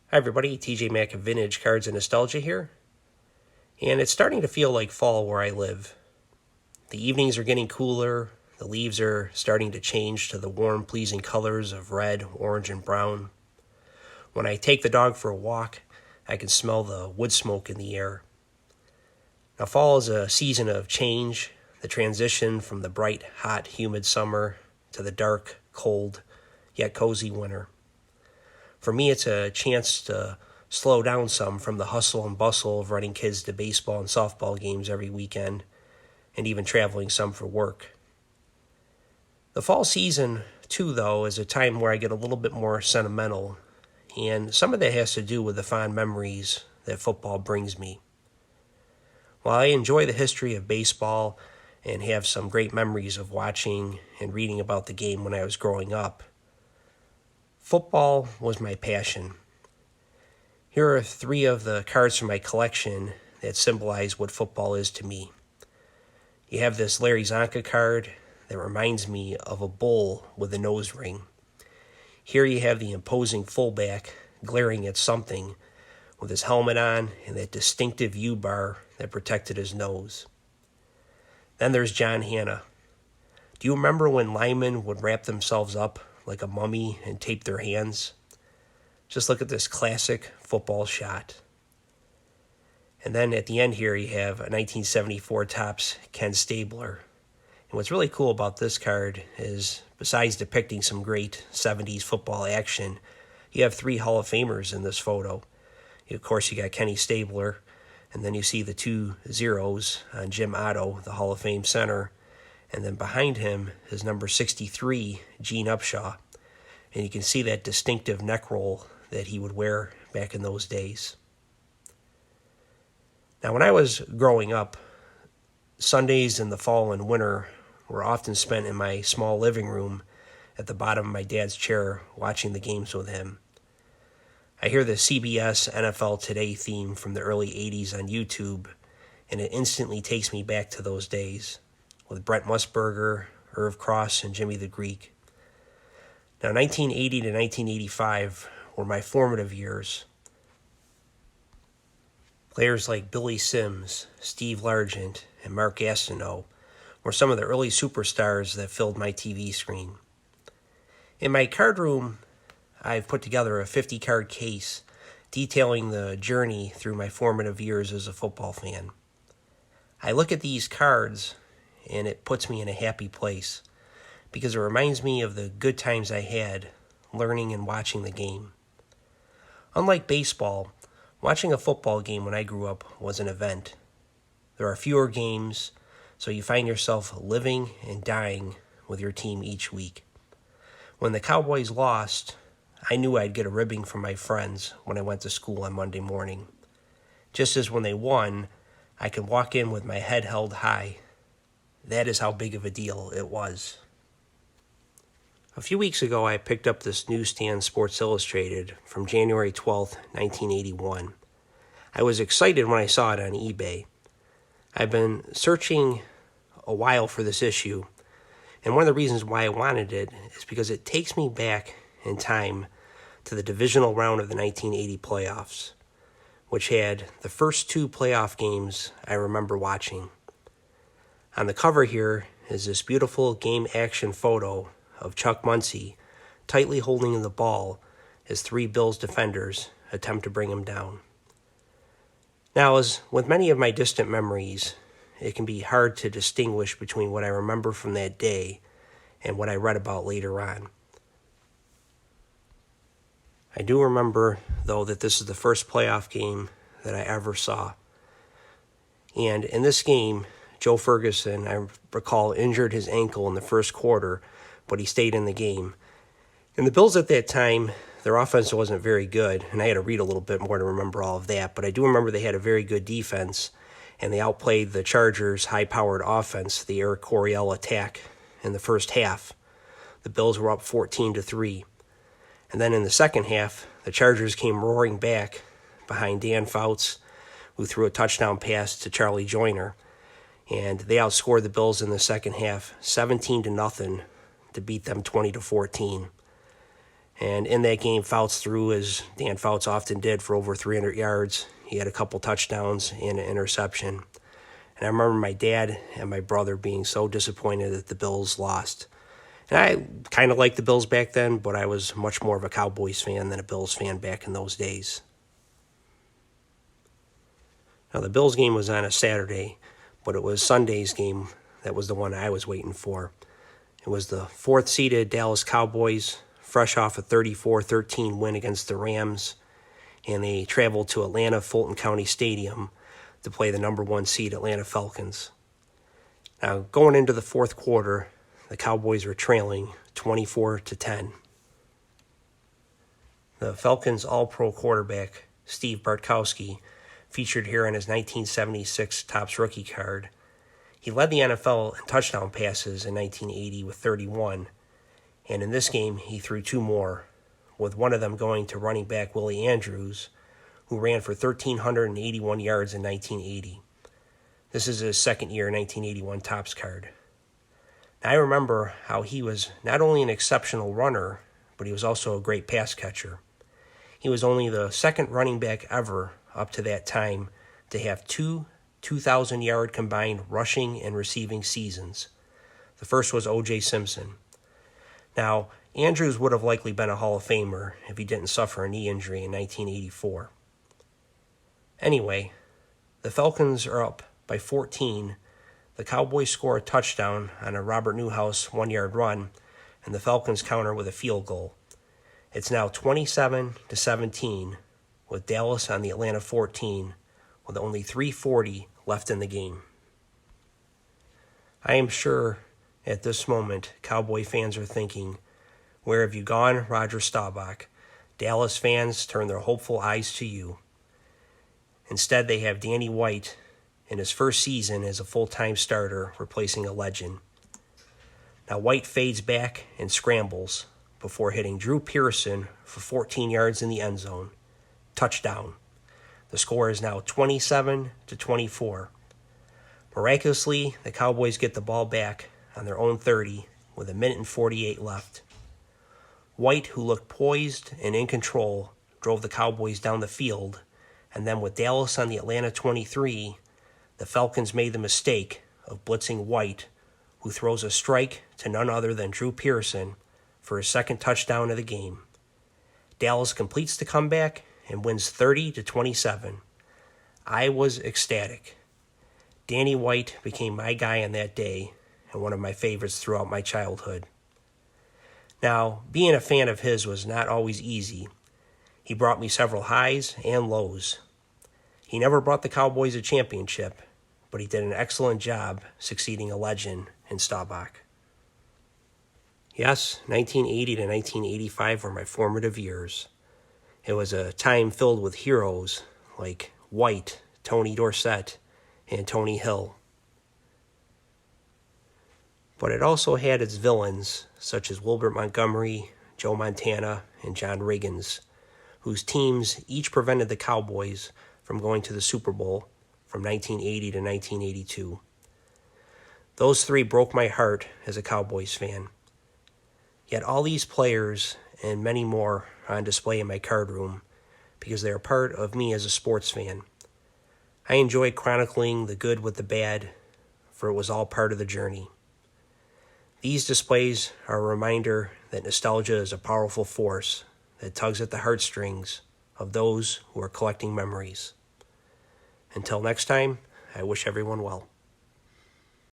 Hi everybody, TJ Mack of Vintage Cards and Nostalgia here. And it's starting to feel like fall where I live. The evenings are getting cooler, the leaves are starting to change to the warm, pleasing colors of red, orange, and brown. When I take the dog for a walk, I can smell the wood smoke in the air. Now fall is a season of change, the transition from the bright, hot, humid summer to the dark, cold, yet cozy winter. For me, it's a chance to slow down some from the hustle and bustle of running kids to baseball and softball games every weekend, and even traveling some for work. The fall season, too, though, is a time where I get a little bit more sentimental, and some of that has to do with the fond memories that football brings me. While I enjoy the history of baseball and have some great memories of watching and reading about the game when I was growing up, football was my passion. Here are 3 of the cards from my collection that symbolize what football is to me. You have this Larry Zonka card that reminds me of a bull with a nose ring. Here you have the imposing fullback glaring at something with his helmet on and that distinctive U-bar that protected his nose. Then there's John Hannah. Do you remember when linemen would wrap themselves up like a mummy and tape their hands? Just look at this classic football shot. And then at the end here you have a 1974 Topps Ken Stabler. And what's really cool about this card is, besides depicting some great 70s football action, you have 3 Hall of Famers in this photo. Of course, you got Kenny Stabler, and then you see the 2 zeros on Jim Otto, the Hall of Fame center. And then behind him is number 63, Gene Upshaw. And you can see that distinctive neck roll that he would wear back in those days. Now, when I was growing up, Sundays in the fall and winter were often spent in my small living room at the bottom of my dad's chair watching the games with him. I hear the CBS NFL Today theme from the early 80s on YouTube, and it instantly takes me back to those days with Brent Musburger, Irv Cross, and Jimmy the Greek. Now, 1980 to 1985 were my formative years. Players like Billy Sims, Steve Largent, and Mark Gastineau were some of the early superstars that filled my TV screen. In my card room, I've put together a 50-card case detailing the journey through my formative years as a football fan. I look at these cards, and it puts me in a happy place because it reminds me of the good times I had learning and watching the game. Unlike baseball, watching a football game when I grew up was an event. There are fewer games, so you find yourself living and dying with your team each week. When the Cowboys lost, I knew I'd get a ribbing from my friends when I went to school on Monday morning. Just as when they won, I could walk in with my head held high. That is how big of a deal it was. A few weeks ago, I picked up this newsstand Sports Illustrated from January 12th, 1981. I was excited when I saw it on eBay. I've been searching a while for this issue, and one of the reasons why I wanted it is because it takes me back in time to the divisional round of the 1980 playoffs, which had the first 2 playoff games I remember watching. On the cover here is this beautiful game action photo of Chuck Muncie tightly holding the ball as 3 Bills defenders attempt to bring him down. Now, as with many of my distant memories, it can be hard to distinguish between what I remember from that day and what I read about later on. I do remember, though, that this is the first playoff game that I ever saw. And in this game, Joe Ferguson, I recall, injured his ankle in the first quarter, but he stayed in the game. And the Bills at that time, their offense wasn't very good, and I had to read a little bit more to remember all of that, but I do remember they had a very good defense, and they outplayed the Chargers' high-powered offense, the Eric Coryell attack, in the first half. The Bills were up 14-3. And then in the second half, the Chargers came roaring back behind Dan Fouts, who threw a touchdown pass to Charlie Joyner, and they outscored the Bills in the second half 17-0 to beat them 20-14. And in that game, Fouts threw, as Dan Fouts often did, for over 300 yards. He had a couple touchdowns and an interception. And I remember my dad and my brother being so disappointed that the Bills lost. And I kind of liked the Bills back then, but I was much more of a Cowboys fan than a Bills fan back in those days. Now, the Bills game was on a Saturday, but it was Sunday's game that was the one I was waiting for. It was the fourth-seeded Dallas Cowboys, fresh off a 34-13 win against the Rams, and they traveled to Atlanta Fulton County Stadium to play the number one seed Atlanta Falcons. Now, going into the fourth quarter, the Cowboys were trailing 24-10. The Falcons' all-pro quarterback, Steve Bowski, featured here on his 1976 Topps rookie card. He led the NFL in touchdown passes in 1980 with 31, and in this game he threw two more, with one of them going to running back Willie Andrews, who ran for 1,381 yards in 1980. This is his second year 1981 Topps card. Now, I remember how he was not only an exceptional runner, but he was also a great pass catcher. He was only the second running back ever up to that time to have two 2,000-yard combined rushing and receiving seasons. The first was O.J. Simpson. Now, Andrews would have likely been a Hall of Famer if he didn't suffer a knee injury in 1984. Anyway, the Falcons are up by 14. The Cowboys score a touchdown on a Robert Newhouse 1-yard run, and the Falcons counter with a field goal. It's now 27-17, with Dallas on the Atlanta 14, with only 3:40 left in the game. I am sure at this moment Cowboy fans are thinking, "Where have you gone, Roger Staubach?" Dallas fans turn their hopeful eyes to you. Instead, they have Danny White in his first season as a full-time starter, replacing a legend. Now, White fades back and scrambles before hitting Drew Pearson for 14 yards in the end zone. Touchdown. The score is now 27-24. Miraculously, the Cowboys get the ball back on their own 30 with 1:48 left. White, who looked poised and in control, drove the Cowboys down the field, and then with Dallas on the Atlanta 23, the Falcons made the mistake of blitzing White, who throws a strike to none other than Drew Pearson for his second touchdown of the game. Dallas completes the comeback and wins 30-27. I was ecstatic. Danny White became my guy on that day and one of my favorites throughout my childhood. Now, being a fan of his was not always easy. He brought me several highs and lows. He never brought the Cowboys a championship, but he did an excellent job succeeding a legend in Staubach. Yes, 1980 to 1985 were my formative years. It was a time filled with heroes like White, Tony Dorsett, and Tony Hill. But it also had its villains, such as Wilbert Montgomery, Joe Montana, and John Riggins, whose teams each prevented the Cowboys from going to the Super Bowl from 1980 to 1982. Those three broke my heart as a Cowboys fan. Yet all these players and many more are on display in my card room because they are part of me as a sports fan. I enjoy chronicling the good with the bad, for it was all part of the journey. These displays are a reminder that nostalgia is a powerful force that tugs at the heartstrings of those who are collecting memories. Until next time, I wish everyone well.